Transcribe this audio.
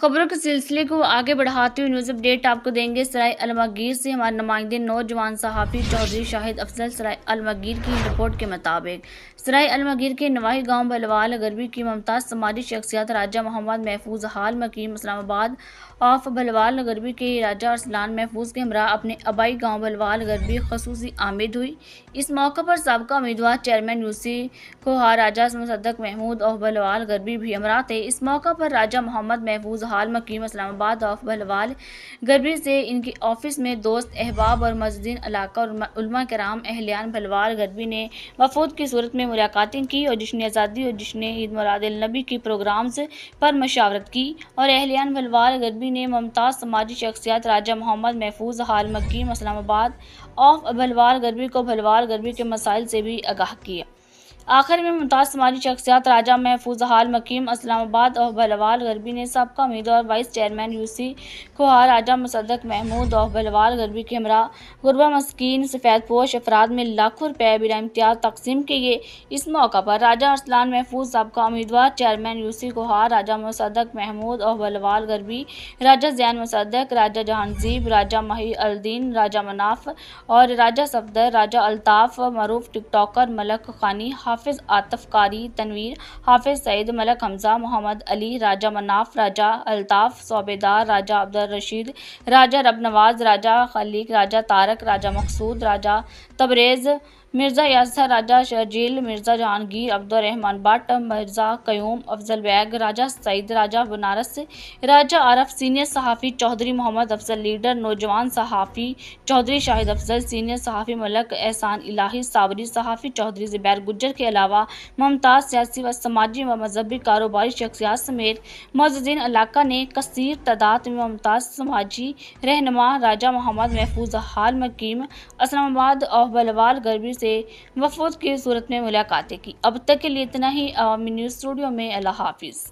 खबरों के सिलसिले को आगे बढ़ाते हुए न्यूज़ अपडेट आपको देंगे। सराय अलमगीर से हमारे नुमाइंदे नौजवान सहाफ़ी चौधरी शाहिद अफजल सराय अलमगीर की रिपोर्ट के मुताबिक सराय अलमगीर के नवाही गांव बलवाल गरबी की मुमताज़ समाजी शख्सियत राजा मोहम्मद महफूज हाल मकीम इस्लामाबाद ऑफ बलवाल गरबी के राजा अरसलान महफूज के हमरा अपने आबाई गाँव बलवाल गरबी खसूसी आमिद हुई। इस मौके पर सबका उम्मीदवार चेयरमैन यूसी कोहा राजा मुसद्दक महमूद ऑफ बलवाल गरबी भी हमरा थे। इस मौका पर राजा मोहम्मद महफूज हाल मकीम इस्लामाबाद ऑफ बलवाल गरबी से इनके ऑफिस में दोस्त अहबाब और मस्जिद इलाका और उलमा कराम अहलियान बलवाल गरबी ने वफूद की सूरत में मुलाकातें की और जश्न आज़ादी और जश्न ईद मिलादुन्नबी की प्रोग्राम्स पर मशावरत की और अहलियान बलवाल गरबी ने मुमताज़ समाजी शख्सियत राजा मोहम्मद महफूज हाल मकीम इस्लामाबाद ऑफ बलवाल गरबी को बलवाल गरबी के मसाइल से भी आगाह किया। आखिर में मुमताज़ समाजी शख्सियत राजा महफूज हाल मकीम इस्लामाबाद और बलवाल गरबी ने सबका उम्मीदवार वाइस चेयरमैन यूसी कोहा राजा मुसद्दक महमूद और बलवाल गरबी के हमरा गुरबा मस्कीन सफ़ेद पोश अफराद में लाखों रुपये बिला इम्तियाज़ तकसीम किए। इस मौका पर राजा अरसलान महफूज सबका उम्मीदवार चेयरमैन यूसी कोहा राजा मुसद्दक महमूद और बलवाल गरबी राजा ज़ैन मुसद्दक राजा जहानज़ीब राजा मही अलदीन राजा मनाफ और राजा सफदर राजा अल्ताफ़ मरूफ टिकटॉकर मलक खानी हाफिज़ आतफ कारी तनवीर हाफिज़ सईद मलक हमजा मोहम्मद अली राजा मनाफ राजा अल्ताफ़ सौबेदार राजा अब्दुल रशीद राजा रब नवाज राजा खलीक राजा तारक राजा मकसूद राजा तबरेज़ मिर्ज़ा यासर राजा शर्जील मिर्ज़ा जहांगीर अब्दुर्रहमान भट्ट मिर्ज़ा कयूम अफजल बैग राजा सईद राजा बनारस राजा आरफ सीनियर सहाफ़ी चौधरी मोहम्मद अफजल लीडर नौजवान सहाफ़ी चौधरी शाहिद अफजल सीनियर सहाफ़ी मलक एहसान इलाही साबरी सहाफ़ी चौधरी ज़ुबैर गुज्जर के अलावा मुमताज़ सियासी व समाजी व मजहबी कारोबारी शख्सियात समेत मौजूदीन इलाका ने कसीर तादाद में मुमताज़ समाजी रहनुमा राजा मोहम्मद महफूज हाल मकीम इस्लामाबाद और बलवाल गरबी से वफूद की सूरत में मुलाकातें की। अब तक के लिए इतना ही। अवामी न्यूज़ स्टूडियो में अल्लाह हाफिज़।